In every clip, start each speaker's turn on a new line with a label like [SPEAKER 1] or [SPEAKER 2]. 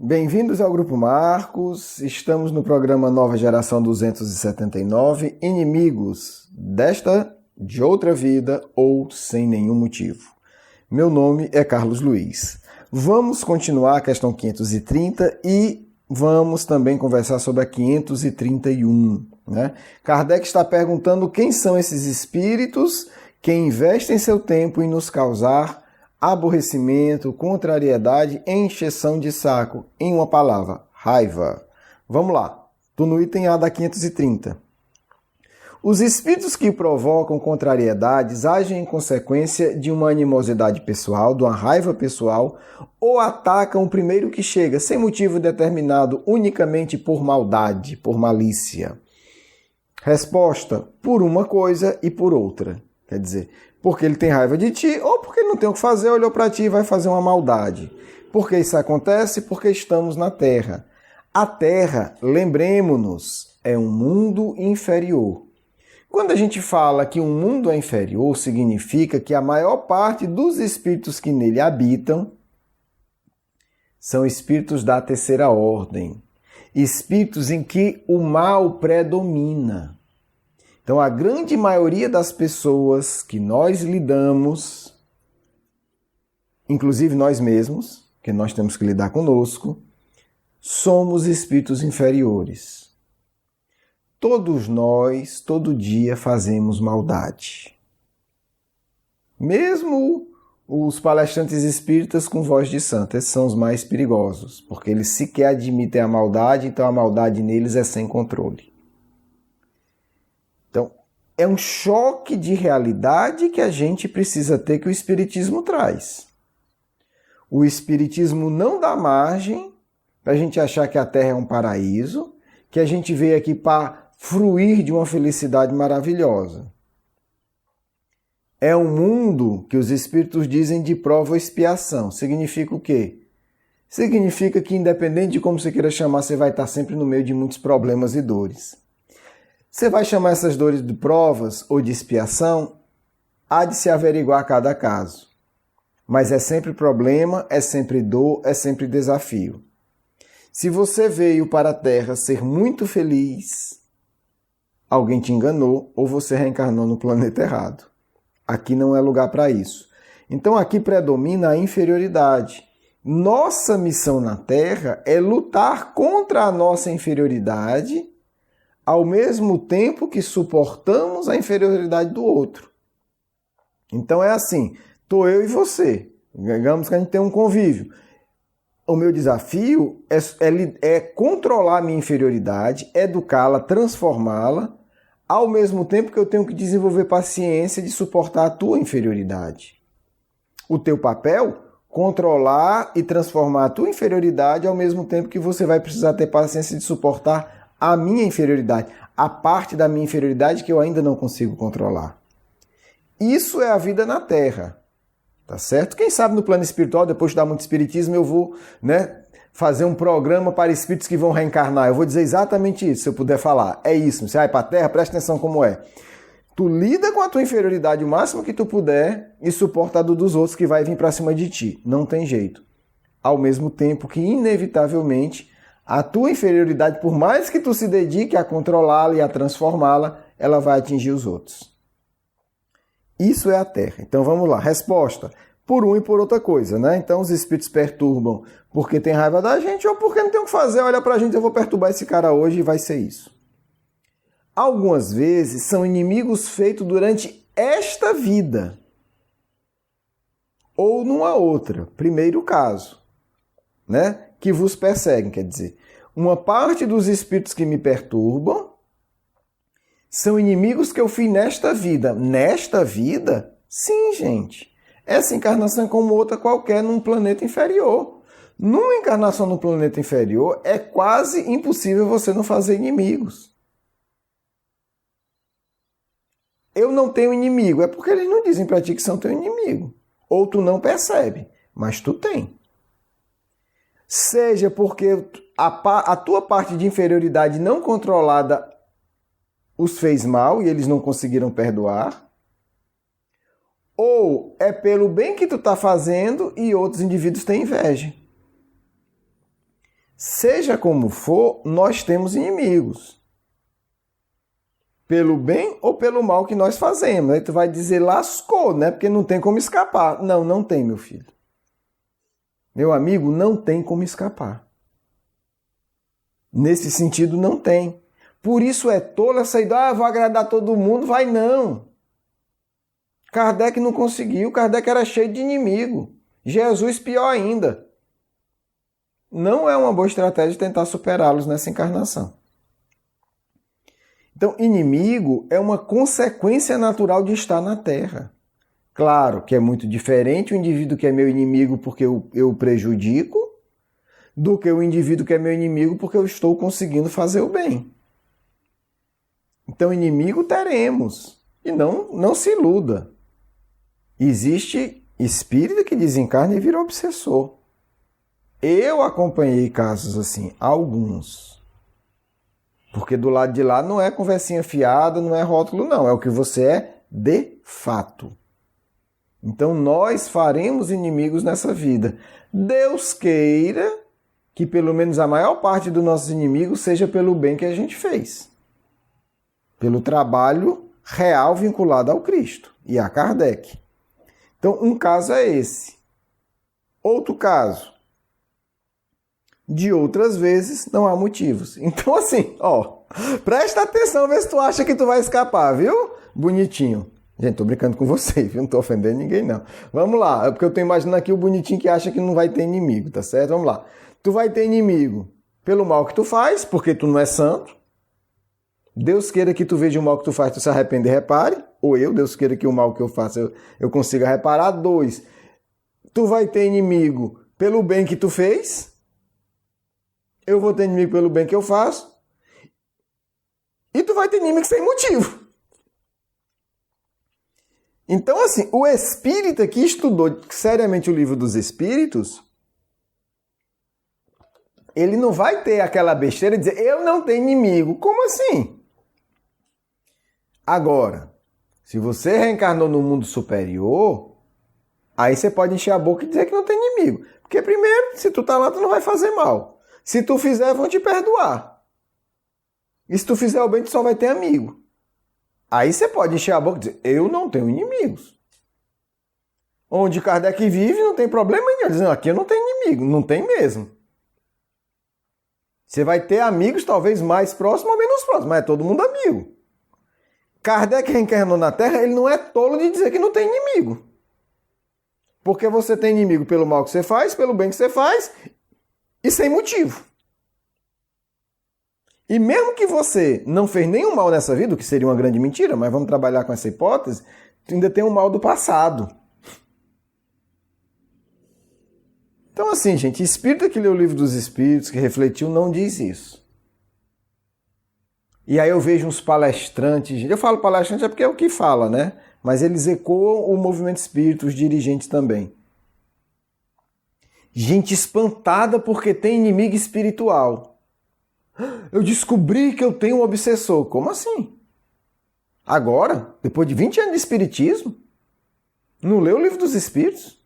[SPEAKER 1] Bem-vindos ao Grupo Marcos, estamos no programa Nova Geração 279, Inimigos desta, de outra vida ou sem nenhum motivo. Meu nome é Carlos Luiz. Vamos continuar a questão 530 e vamos também conversar sobre a 531. Né? Kardec está perguntando quem são esses espíritos que investem seu tempo em nos causar aborrecimento, contrariedade, encheção de saco. Em uma palavra, raiva. Vamos lá. Estou no item A da 530. Os espíritos que provocam contrariedades agem em consequência de uma animosidade pessoal, de uma raiva pessoal, ou atacam o primeiro que chega, sem motivo determinado, unicamente por maldade, por malícia. Resposta: por uma coisa e por outra. Quer dizer, porque ele tem raiva de ti, ou porque ele não tem o que fazer, olhou para ti e vai fazer uma maldade. Por que isso acontece? Porque estamos na Terra. A Terra, lembremos-nos, é um mundo inferior. Quando a gente fala que um mundo é inferior, significa que a maior parte dos espíritos que nele habitam são espíritos da terceira ordem. Espíritos em que o mal predomina. Então, a grande maioria das pessoas que nós lidamos, inclusive nós mesmos, que nós temos que lidar conosco, somos espíritos inferiores. Todos nós, todo dia, fazemos maldade. Mesmo os palestrantes espíritas com voz de santo, esses são os mais perigosos, porque eles sequer admitem a maldade, então a maldade neles é sem controle. Então, é um choque de realidade que a gente precisa ter, que o Espiritismo traz. O Espiritismo não dá margem para a gente achar que a Terra é um paraíso, que a gente veio aqui para fruir de uma felicidade maravilhosa. É um mundo que os Espíritos dizem de prova ou expiação. Significa o quê? Significa que, independente de como você queira chamar, você vai estar sempre no meio de muitos problemas e dores. Você vai chamar essas dores de provas ou de expiação? Há de se averiguar cada caso. Mas é sempre problema, é sempre dor, é sempre desafio. Se você veio para a Terra ser muito feliz, alguém te enganou ou você reencarnou no planeta errado. Aqui não é lugar para isso. Então aqui predomina a inferioridade. Nossa missão na Terra é lutar contra a nossa inferioridade, ao mesmo tempo que suportamos a inferioridade do outro. Então é assim, estou eu e você. Digamos que a gente tem um convívio. O meu desafio é controlar a minha inferioridade, educá-la, transformá-la, ao mesmo tempo que eu tenho que desenvolver paciência de suportar a tua inferioridade. O teu papel, controlar e transformar a tua inferioridade, ao mesmo tempo que você vai precisar ter paciência de suportar a minha inferioridade, a parte da minha inferioridade que eu ainda não consigo controlar. Isso é a vida na Terra, tá certo? Quem sabe no plano espiritual, depois de dar muito espiritismo, eu vou, fazer um programa para espíritos que vão reencarnar. Eu vou dizer exatamente isso, se eu puder falar. É isso, você vai para a Terra, presta atenção como é. Tu lida com a tua inferioridade o máximo que tu puder e suporta a dos outros que vai vir para cima de ti. Não tem jeito. Ao mesmo tempo que, inevitavelmente, a tua inferioridade, por mais que tu se dedique a controlá-la e a transformá-la, ela vai atingir os outros. Isso é a Terra. Então vamos lá. Resposta: por um e por outra coisa, né? Então os espíritos perturbam porque tem raiva da gente ou porque não tem o que fazer. Olha pra gente, eu vou perturbar esse cara hoje e vai ser isso. Algumas vezes são inimigos feitos durante esta vida ou numa outra. Primeiro caso, né? Que vos perseguem, quer dizer, uma parte dos espíritos que me perturbam são inimigos que eu fiz nesta vida. Nesta vida? Sim, gente. Essa encarnação é como outra qualquer num planeta inferior. Numa encarnação no planeta inferior, é quase impossível você não fazer inimigos. Eu não tenho inimigo, é porque eles não dizem para ti que são teu inimigo. Ou tu não percebe, mas tu tem. Seja porque a tua parte de inferioridade não controlada os fez mal e eles não conseguiram perdoar, ou é pelo bem que tu está fazendo e outros indivíduos têm inveja. Seja como for, nós temos inimigos. Pelo bem ou pelo mal que nós fazemos. Aí tu vai dizer, lascou, né? Porque não tem como escapar. Não, não tem, meu filho. Meu amigo, não tem como escapar. Nesse sentido, não tem. Por isso é tolo essa ideia, vou agradar todo mundo. Vai não. Kardec não conseguiu. Kardec era cheio de inimigo. Jesus pior ainda. Não é uma boa estratégia tentar superá-los nessa encarnação. Então, inimigo é uma consequência natural de estar na Terra. Claro que é muito diferente o indivíduo que é meu inimigo porque eu o prejudico do que o indivíduo que é meu inimigo porque eu estou conseguindo fazer o bem. Então, inimigo teremos. E não se iluda. Existe espírito que desencarna e vira obsessor. Eu acompanhei casos assim, alguns. Porque do lado de lá não é conversinha fiada, não é rótulo, não. É o que você é de fato. Então nós faremos inimigos nessa vida. Deus queira que pelo menos a maior parte dos nossos inimigos seja pelo bem que a gente fez. Pelo trabalho real vinculado ao Cristo e a Kardec. Então um caso é esse. Outro caso. De outras vezes, não há motivos. Então, assim, presta atenção, vê se tu acha que tu vai escapar, viu? Bonitinho. Gente, tô brincando com você, viu? Não tô ofendendo ninguém, não. Vamos lá, é porque eu tô imaginando aqui o bonitinho que acha que não vai ter inimigo, tá certo? Vamos lá. Tu vai ter inimigo pelo mal que tu faz, porque tu não é santo. Deus queira que tu veja o mal que tu faz, tu se arrepende e repare. Ou Deus queira que o mal que eu faço eu consiga reparar. 2, tu vai ter inimigo pelo bem que tu fez. Eu vou ter inimigo pelo bem que eu faço. E tu vai ter inimigo sem motivo. Então, assim, o espírita que estudou seriamente o livro dos espíritos, ele não vai ter aquela besteira de dizer, eu não tenho inimigo. Como assim? Agora, se você reencarnou no mundo superior, aí você pode encher a boca e dizer que não tem inimigo. Porque primeiro, se tu tá lá, tu não vai fazer mal. Se tu fizer, vão te perdoar. E se tu fizer o bem, tu só vai ter amigo. Aí você pode encher a boca e dizer, eu não tenho inimigos. Onde Kardec vive, não tem problema nenhum. Dizendo, aqui eu não tenho inimigo. Não tem mesmo. Você vai ter amigos, talvez mais próximos ou menos próximos, mas é todo mundo amigo. Kardec reencarnou na Terra, ele não é tolo de dizer que não tem inimigo. Porque você tem inimigo pelo mal que você faz, pelo bem que você faz, e sem motivo. E mesmo que você não fez nenhum mal nessa vida, o que seria uma grande mentira, mas vamos trabalhar com essa hipótese, tu ainda tem um mal do passado. Então assim, gente, espírita que leu o livro dos espíritos, que refletiu, não diz isso. E aí eu vejo uns palestrantes, eu falo palestrante é porque é o que fala, né? Mas eles ecoam o movimento espírita, os dirigentes também. Gente espantada porque tem inimigo espiritual. Eu descobri que eu tenho um obsessor. Como assim? Agora? Depois de 20 anos de espiritismo? Não leu o livro dos espíritos?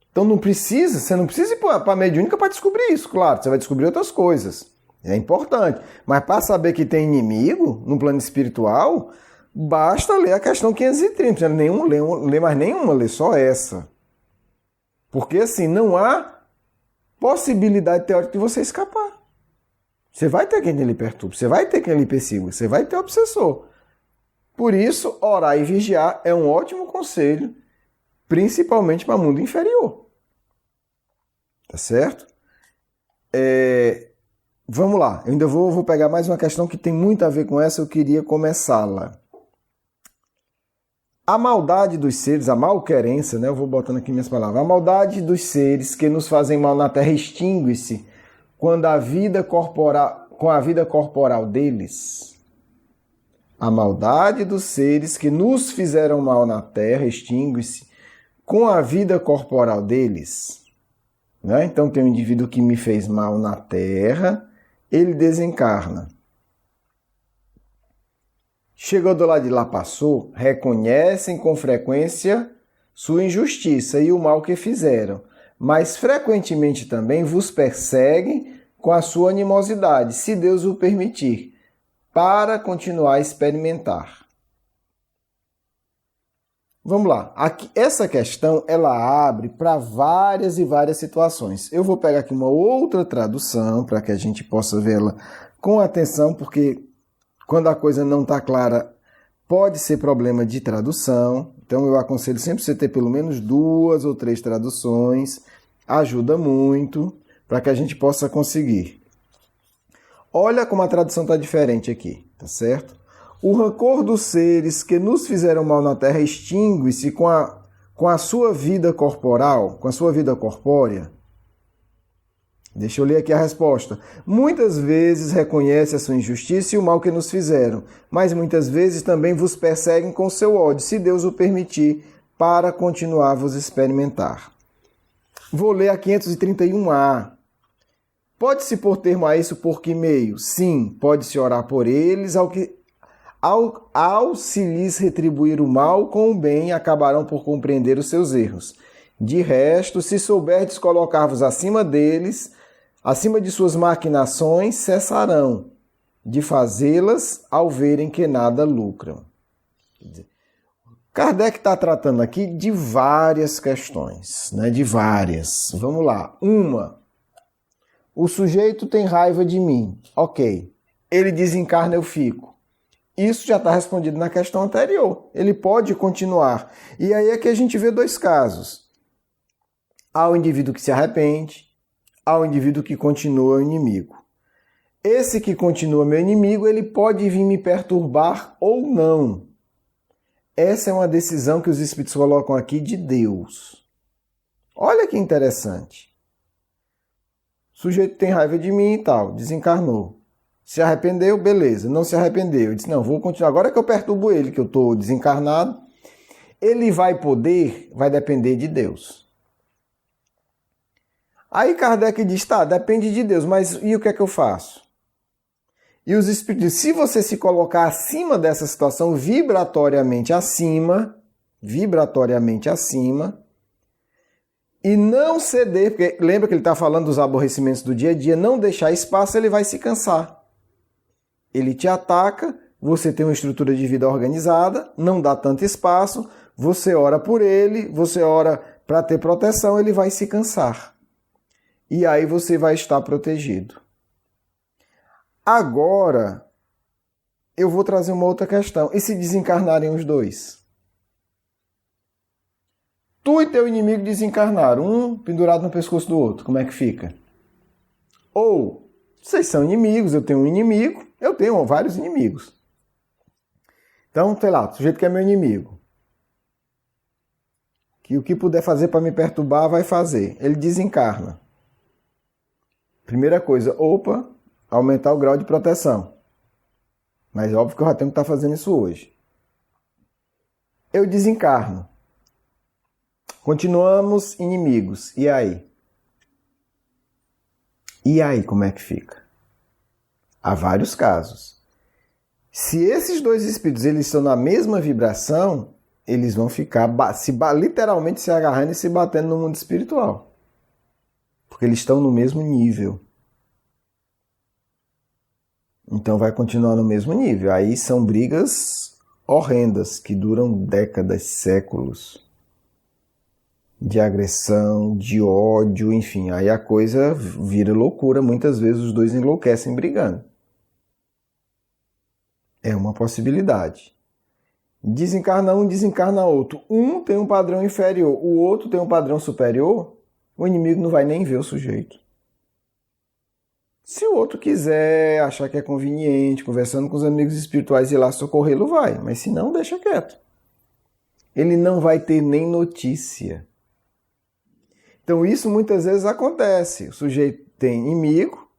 [SPEAKER 1] Então você não precisa ir para a mediúnica para descobrir isso, claro. Você vai descobrir outras coisas. É importante. Mas para saber que tem inimigo no plano espiritual, basta ler a questão 530. Não lê mais nenhuma, lê só essa. Porque assim, não há possibilidade teórica de você escapar. Você vai ter quem lhe perturbe, você vai ter quem lhe persiga, você vai ter obsessor. Por isso, orar e vigiar é um ótimo conselho, principalmente para o mundo inferior. Tá certo? Vamos lá, eu ainda vou pegar mais uma questão que tem muito a ver com essa, eu queria começá-la. A maldade dos seres, a malquerência, né? Eu vou botando aqui minhas palavras. A maldade dos seres que nos fazem mal na Terra extingue-se quando com a vida corporal deles. A maldade dos seres que nos fizeram mal na Terra extingue-se com a vida corporal deles. Né? Então tem um indivíduo que me fez mal na Terra, ele desencarna. Chegou do lado de lá, passou, reconhecem com frequência sua injustiça e o mal que fizeram. mas frequentemente também vos perseguem com a sua animosidade, se Deus o permitir, para continuar a experimentar. Vamos lá. Aqui, essa questão ela abre para várias e várias situações. Eu vou pegar aqui uma outra tradução para que a gente possa vê-la com atenção, porque quando a coisa não está clara, pode ser problema de tradução. Então eu aconselho sempre você ter pelo menos 2 ou 3 traduções. Ajuda muito para que a gente possa conseguir. Olha como a tradução está diferente aqui, tá certo? O rancor dos seres que nos fizeram mal na terra extingue-se com a sua vida corporal, com a sua vida corpórea. Deixa eu ler aqui a resposta. Muitas vezes reconhece a sua injustiça e o mal que nos fizeram, mas muitas vezes também vos perseguem com seu ódio, se Deus o permitir, para continuar a vos experimentar. Vou ler a 531A. Pode-se pôr termo a isso por que meio? Sim, pode-se orar por eles, ao se lhes retribuir o mal com o bem, acabarão por compreender os seus erros. De resto, se souberdes colocar-vos acima deles, acima de suas maquinações, cessarão de fazê-las ao verem que nada lucram. Kardec está tratando aqui de várias questões, né? De várias. Vamos lá. Uma, o sujeito tem raiva de mim. Ok. Ele desencarna, eu fico. Isso já está respondido na questão anterior. Ele pode continuar. E aí é que a gente vê 2 casos. Há o indivíduo que se arrepende, há o indivíduo que continua o inimigo. Esse que continua meu inimigo, ele pode vir me perturbar ou não. Essa é uma decisão que os espíritos colocam aqui de Deus. Olha que interessante. O sujeito tem raiva de mim e tal, desencarnou. Se arrependeu, beleza. Não se arrependeu. Eu disse, não, vou continuar. Agora que eu perturbo ele, que eu estou desencarnado, ele vai poder, vai depender de Deus. Aí Kardec diz, tá, depende de Deus, mas e o que é que eu faço? E os espíritos, se você se colocar acima dessa situação, vibratoriamente acima, e não ceder, porque lembra que ele está falando dos aborrecimentos do dia a dia, não deixar espaço, ele vai se cansar. Ele te ataca, você tem uma estrutura de vida organizada, não dá tanto espaço, você ora por ele, você ora para ter proteção, ele vai se cansar. E aí você vai estar protegido. Agora, eu vou trazer uma outra questão. E se desencarnarem os 2? Tu e teu inimigo desencarnaram, um pendurado no pescoço do outro. Como é que fica? Ou, vocês são inimigos, eu tenho um inimigo, eu tenho vários inimigos. Então, sei lá, o sujeito que é meu inimigo. Que o que puder fazer para me perturbar, vai fazer. Ele desencarna. Primeira coisa, aumentar o grau de proteção. Mas óbvio que eu já tenho que estar fazendo isso hoje. Eu desencarno. Continuamos inimigos. E aí? E aí, como é que fica? Há vários casos. Se esses 2 espíritos eles estão na mesma vibração, eles vão ficar literalmente se agarrando e se batendo no mundo espiritual. Porque eles estão no mesmo nível. Então vai continuar no mesmo nível. Aí são brigas horrendas, que duram décadas, séculos. De agressão, de ódio, enfim. Aí a coisa vira loucura. Muitas vezes os 2 enlouquecem brigando. É uma possibilidade. Desencarna um, desencarna outro. Um tem um padrão inferior, o outro tem um padrão superior. O inimigo não vai nem ver o sujeito. Se o outro quiser, achar que é conveniente, conversando com os amigos espirituais e lá socorrê-lo, vai. Mas se não, deixa quieto. Ele não vai ter nem notícia. Então isso muitas vezes acontece. O sujeito tem inimigo,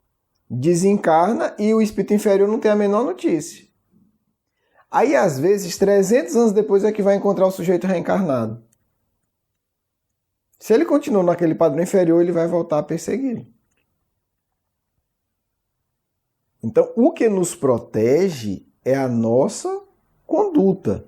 [SPEAKER 1] desencarna e o espírito inferior não tem a menor notícia. Aí, às vezes, 300 anos depois é que vai encontrar o sujeito reencarnado. Se ele continua naquele padrão inferior, ele vai voltar a persegui-lo. Então, o que nos protege é a nossa conduta.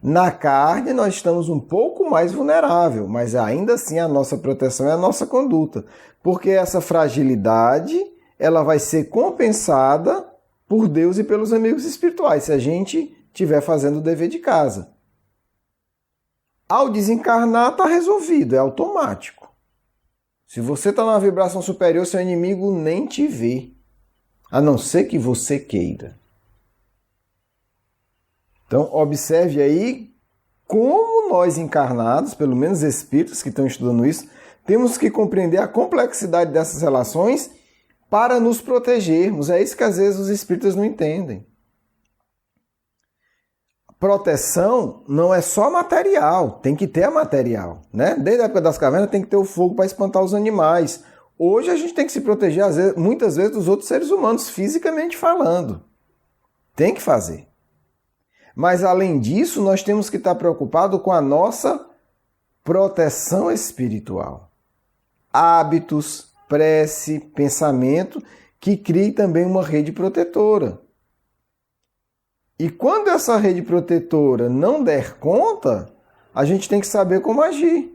[SPEAKER 1] Na carne nós estamos um pouco mais vulnerável, mas ainda assim a nossa proteção é a nossa conduta, porque essa fragilidade ela vai ser compensada por Deus e pelos amigos espirituais, se a gente estiver fazendo o dever de casa. Ao desencarnar está resolvido, é automático. Se você está numa vibração superior, seu inimigo nem te vê, a não ser que você queira. Então, observe aí como nós encarnados, pelo menos espíritos que estão estudando isso, temos que compreender a complexidade dessas relações para nos protegermos. É isso que às vezes os espíritas não entendem. Proteção não é só material, tem que ter a material, né? Desde a época das cavernas tem que ter o fogo para espantar os animais. Hoje a gente tem que se proteger, muitas vezes, dos outros seres humanos, fisicamente falando. Tem que fazer. Mas, além disso, nós temos que estar preocupados com a nossa proteção espiritual. Hábitos, prece, pensamento, que criem também uma rede protetora. E quando essa rede protetora não der conta, a gente tem que saber como agir.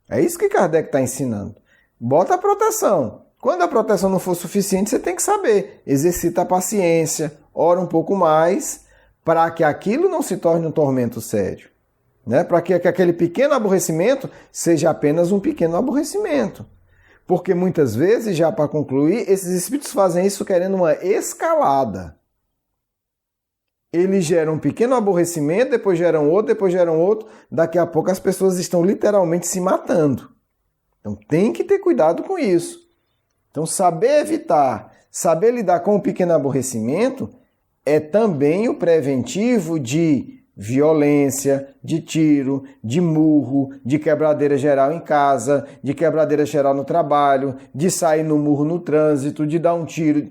[SPEAKER 1] É isso que Kardec está ensinando. Bota a proteção. Quando a proteção não for suficiente, você tem que saber. Exercita a paciência, ora um pouco mais, para que aquilo não se torne um tormento sério, né? Para que aquele pequeno aborrecimento seja apenas um pequeno aborrecimento. Porque muitas vezes, já para concluir, esses espíritos fazem isso querendo uma escalada. Eles geram um pequeno aborrecimento, depois geram outro, daqui a pouco as pessoas estão literalmente se matando. Então tem que ter cuidado com isso. Então saber evitar, saber lidar com o pequeno aborrecimento é também o preventivo de violência, de tiro, de murro, de quebradeira geral em casa, de quebradeira geral no trabalho, de sair no murro no trânsito, de dar um tiro.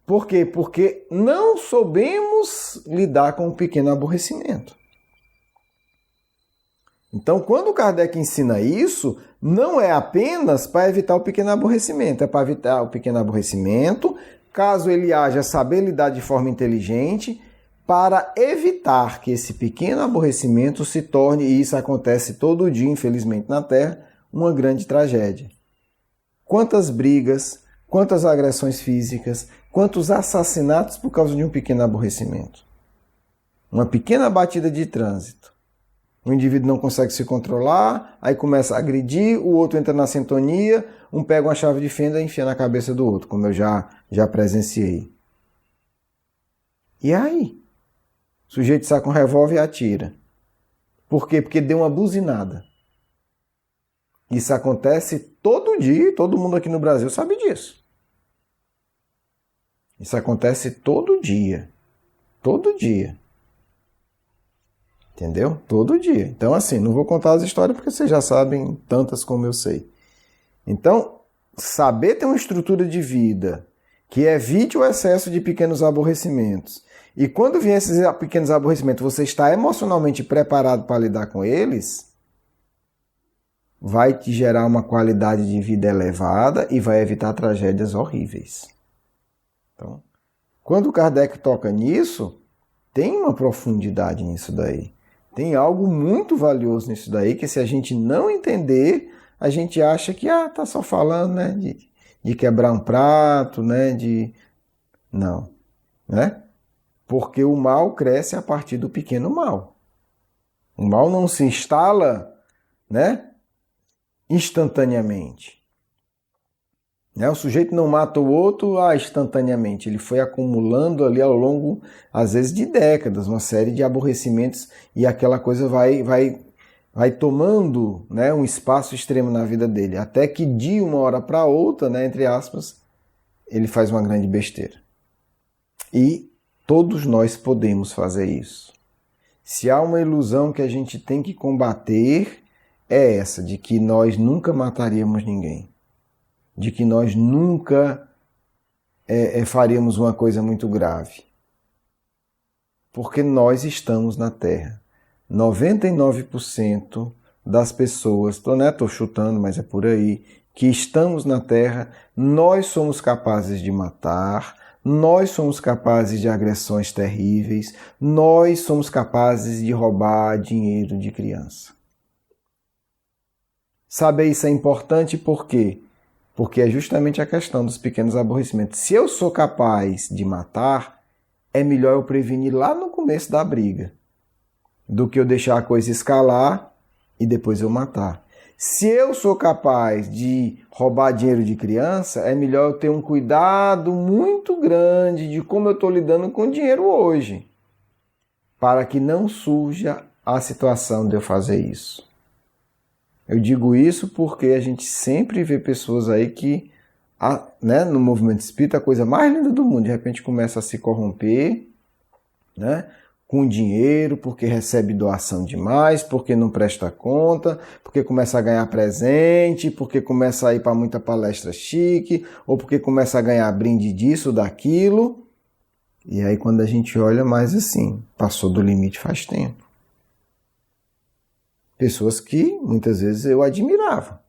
[SPEAKER 1] Por quê? Porque não soubemos lidar com o pequeno aborrecimento. Então, quando Kardec ensina isso, não é apenas para evitar o pequeno aborrecimento, é para evitar o pequeno aborrecimento, caso ele haja saber lidar de forma inteligente, para evitar que esse pequeno aborrecimento se torne, e isso acontece todo dia, infelizmente, na Terra, uma grande tragédia. Quantas brigas, quantas agressões físicas, quantos assassinatos por causa de um pequeno aborrecimento. Uma pequena batida de trânsito. O indivíduo não consegue se controlar, aí começa a agredir, o outro entra na sintonia, um pega uma chave de fenda e enfia na cabeça do outro, como eu já presenciei. E aí? O sujeito saca um revólver e atira. Por quê? Porque deu uma buzinada. Isso acontece todo dia, todo mundo aqui no Brasil sabe disso. Isso acontece todo dia. Todo dia. Entendeu? Todo dia. Então, assim, não vou contar as histórias porque vocês já sabem tantas como eu sei. Então, saber ter uma estrutura de vida que evite o excesso de pequenos aborrecimentos. E quando vier esses pequenos aborrecimentos, você está emocionalmente preparado para lidar com eles, vai te gerar uma qualidade de vida elevada e vai evitar tragédias horríveis. Então, quando Kardec toca nisso, tem uma profundidade nisso daí. Tem algo muito valioso nisso daí, que se a gente não entender, a gente acha que tá só falando, né, de quebrar um prato, né, Não, né? Porque o mal cresce a partir do pequeno mal. O mal não se instala, né, instantaneamente. O sujeito não mata o outro instantaneamente. Ele foi acumulando ali ao longo, às vezes, de décadas, uma série de aborrecimentos, e aquela coisa vai tomando, né, um espaço extremo na vida dele, até que de uma hora para outra, né, entre aspas, ele faz uma grande besteira. E todos nós podemos fazer isso. Se há uma ilusão que a gente tem que combater, é essa, de que nós nunca mataríamos ninguém. De que nós nunca faríamos uma coisa muito grave. Porque nós estamos na Terra. 99% das pessoas, estou chutando, mas é por aí, que estamos na Terra, nós somos capazes de matar, nós somos capazes de agressões terríveis, nós somos capazes de roubar dinheiro de criança. Saber isso é importante por quê? Porque é justamente a questão dos pequenos aborrecimentos. Se eu sou capaz de matar, é melhor eu prevenir lá no começo da briga, do que eu deixar a coisa escalar e depois eu matar. Se eu sou capaz de roubar dinheiro de criança, é melhor eu ter um cuidado muito grande de como eu estou lidando com o dinheiro hoje, para que não surja a situação de eu fazer isso. Eu digo isso porque a gente sempre vê pessoas aí que, no movimento espírita, a coisa mais linda do mundo, de repente começa a se corromper, com dinheiro, porque recebe doação demais, porque não presta conta, porque começa a ganhar presente, porque começa a ir para muita palestra chique, ou porque começa a ganhar brinde disso, daquilo. E aí quando a gente olha mais assim, passou do limite faz tempo. Pessoas que muitas vezes eu admirava.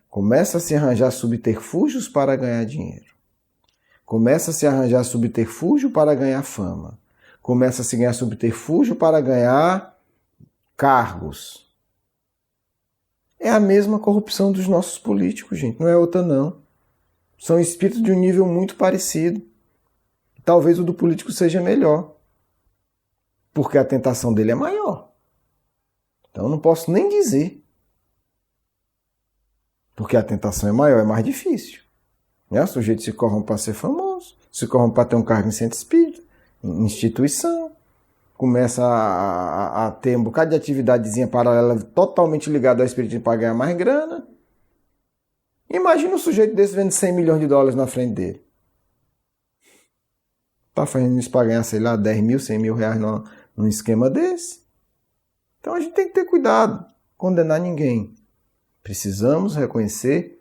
[SPEAKER 1] Começa a se arranjar subterfúgios para ganhar dinheiro. Começa a se arranjar subterfúgio para ganhar fama. Começa a se ganhar subterfúgio para ganhar cargos. É a mesma corrupção dos nossos políticos, gente. Não é outra, não. São espíritos de um nível muito parecido. Talvez o do político seja melhor. Porque a tentação dele é maior. Então eu não posso nem dizer. Porque a tentação é maior, é mais difícil. O sujeito se corrompe para ser famoso, se corrompe para ter um cargo em centro espírita, em instituição, começa a ter um bocado de atividadezinha paralela totalmente ligada ao espiritismo para ganhar mais grana. Imagina um sujeito desse vendo 100 milhões de dólares na frente dele. Está fazendo isso para ganhar, sei lá, 10 mil, 100 mil reais num esquema desse. Então a gente tem que ter cuidado, condenar ninguém. Precisamos reconhecer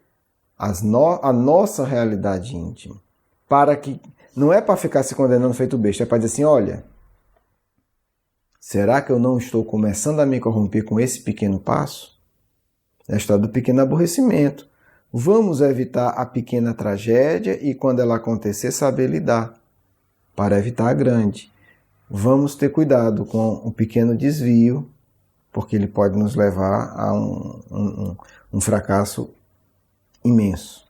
[SPEAKER 1] a nossa realidade íntima. Para que não é para ficar se condenando feito besta, é para dizer assim, olha, será que eu não estou começando a me corromper com esse pequeno passo? É a história do pequeno aborrecimento. Vamos evitar a pequena tragédia e quando ela acontecer, saber lidar, para evitar a grande. Vamos ter cuidado com o pequeno desvio, porque ele pode nos levar a um fracasso imenso.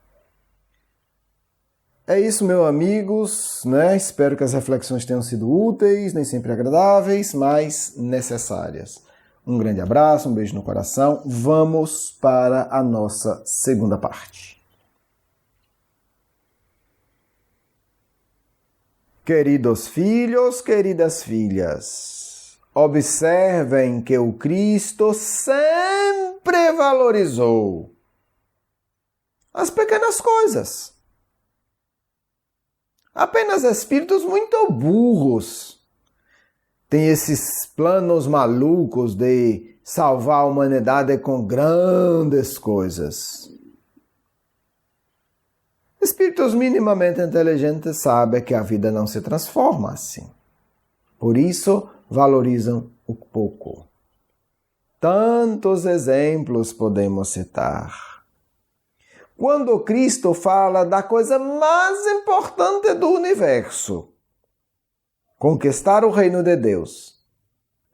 [SPEAKER 1] É isso, meus amigos, Espero que as reflexões tenham sido úteis, nem sempre agradáveis, mas necessárias. Um grande abraço, um beijo no coração. Vamos para a nossa segunda parte. Queridos filhos, queridas filhas, observem que o Cristo sempre valorizou as pequenas coisas. Apenas espíritos muito burros têm esses planos malucos de salvar a humanidade com grandes coisas. Espíritos minimamente inteligentes sabem que a vida não se transforma assim. Por isso, valorizam o pouco. Tantos exemplos podemos citar. Quando Cristo fala da coisa mais importante do universo, conquistar o reino de Deus,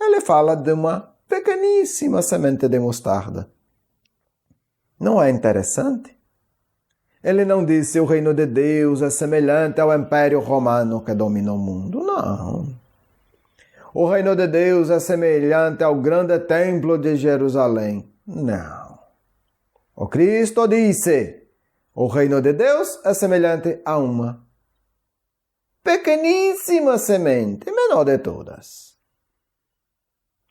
[SPEAKER 1] ele fala de uma pequeníssima semente de mostarda. Não é interessante? Ele não disse o reino de Deus é semelhante ao Império Romano que domina o mundo. Não. O reino de Deus é semelhante ao grande templo de Jerusalém. Não. O Cristo disse, o reino de Deus é semelhante a uma pequeníssima semente, menor de todas.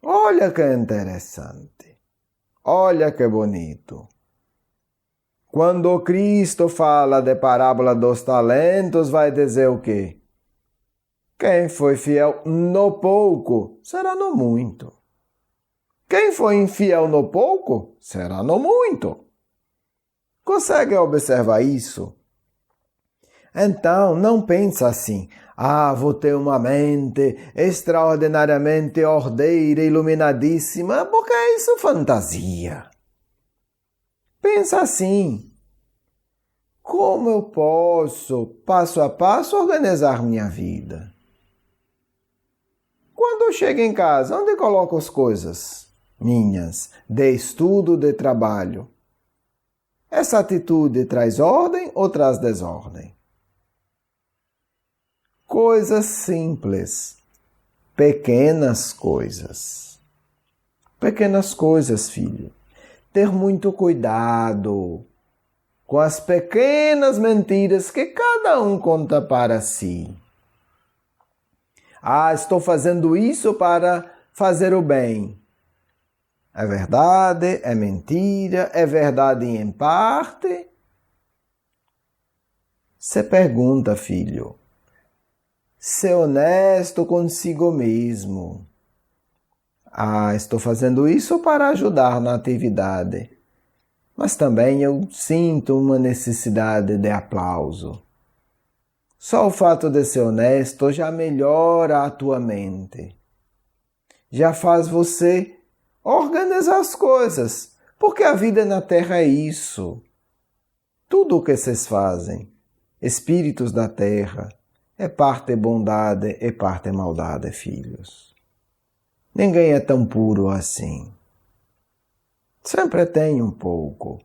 [SPEAKER 1] Olha que interessante. Olha que bonito. Quando o Cristo fala de parábola dos talentos, vai dizer o quê? Quem foi fiel no pouco, será no muito. Quem foi infiel no pouco, será no muito. Consegue observar isso? Então, não pensa assim, vou ter uma mente extraordinariamente ordeira, iluminadíssima, porque isso é fantasia. Pensa assim, como eu posso, passo a passo, organizar minha vida? Quando eu chego em casa, onde coloco as coisas minhas, de estudo, de trabalho? Essa atitude traz ordem ou traz desordem? Coisas simples, pequenas coisas. Pequenas coisas, filho. Ter muito cuidado com as pequenas mentiras que cada um conta para si. Estou fazendo isso para fazer o bem. É verdade? É mentira? É verdade em parte? Você pergunta, filho. Ser honesto consigo mesmo. Estou fazendo isso para ajudar na atividade. Mas também eu sinto uma necessidade de aplauso. Só o fato de ser honesto já melhora a tua mente. Já faz você organizar as coisas, porque a vida na Terra é isso. Tudo o que vocês fazem, espíritos da Terra, é parte bondade e parte maldade, filhos. Ninguém é tão puro assim. Sempre tem um pouco.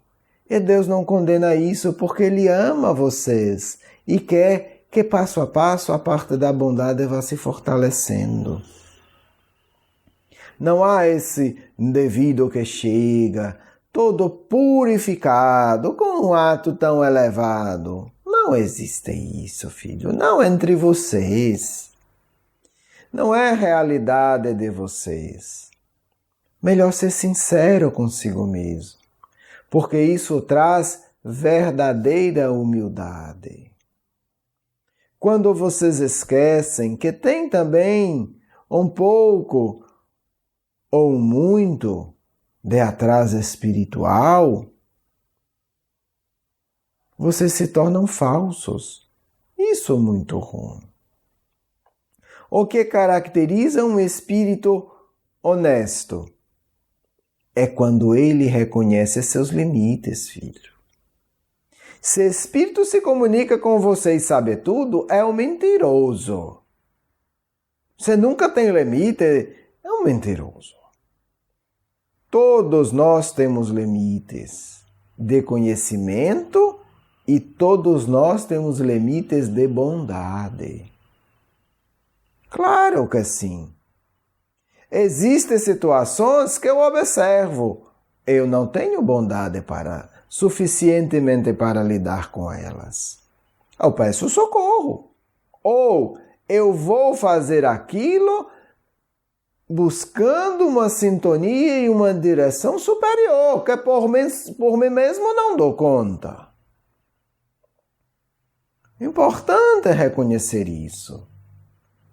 [SPEAKER 1] E Deus não condena isso porque Ele ama vocês e quer que passo a passo a parte da bondade vá se fortalecendo. Não há esse indivíduo que chega todo purificado com um ato tão elevado. Não existe isso, filho. Não entre vocês. Não é a realidade de vocês. Melhor ser sincero consigo mesmo, porque isso traz verdadeira humildade. Quando vocês esquecem que tem também um pouco ou muito de atraso espiritual, vocês se tornam falsos. Isso é muito ruim. O que caracteriza um espírito honesto é quando ele reconhece seus limites, filho. Se espírito se comunica com você e sabe tudo, é um mentiroso. Se nunca tem limite, é um mentiroso. Todos nós temos limites de conhecimento e todos nós temos limites de bondade. Claro que sim. Existem situações que eu observo. Eu não tenho bondade suficientemente para lidar com elas. Eu peço socorro. Ou eu vou fazer aquilo buscando uma sintonia e uma direção superior, que por mim mesmo não dou conta. Importante é reconhecer isso.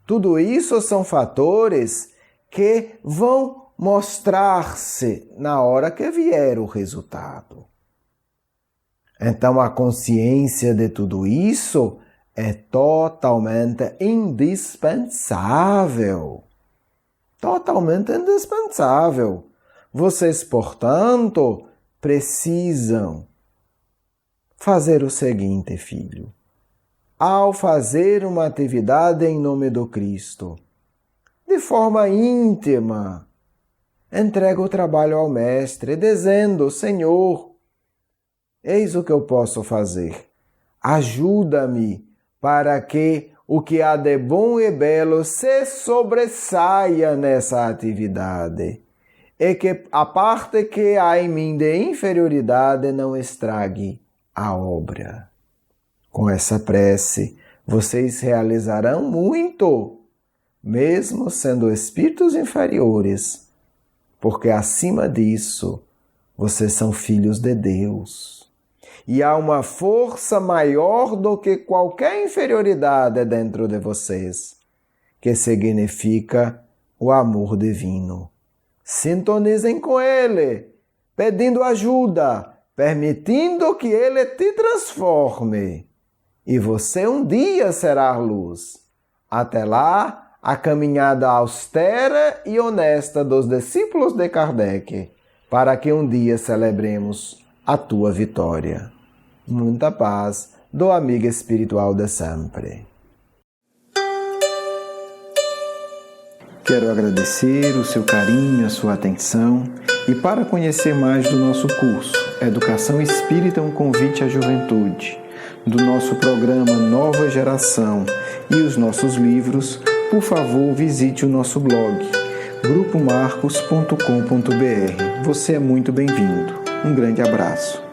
[SPEAKER 1] Tudo isso são fatores que vão mostrar-se na hora que vier o resultado. Então, a consciência de tudo isso é totalmente indispensável. Totalmente indispensável. Vocês, portanto, precisam fazer o seguinte, filho. Ao fazer uma atividade em nome do Cristo, de forma íntima, entrega o trabalho ao Mestre, dizendo: Senhor, eis o que eu posso fazer. Ajuda-me para que o que há de bom e belo se sobressaia nessa atividade e que a parte que há em mim de inferioridade não estrague a obra. Com essa prece, vocês realizarão muito, mesmo sendo espíritos inferiores, porque acima disso, vocês são filhos de Deus. E há uma força maior do que qualquer inferioridade dentro de vocês, que significa o amor divino. Sintonizem com Ele, pedindo ajuda, permitindo que Ele te transforme. E você um dia será luz. Até lá, a caminhada austera e honesta dos discípulos de Kardec, para que um dia celebremos a tua vitória. Muita paz do amigo espiritual de sempre. Quero agradecer o seu carinho, a sua atenção e para conhecer mais do nosso curso Educação Espírita, um convite à juventude, do nosso programa Nova Geração e os nossos livros, por favor visite o nosso blog grupomarcos.com.br. Você é muito bem-vindo. Um grande abraço.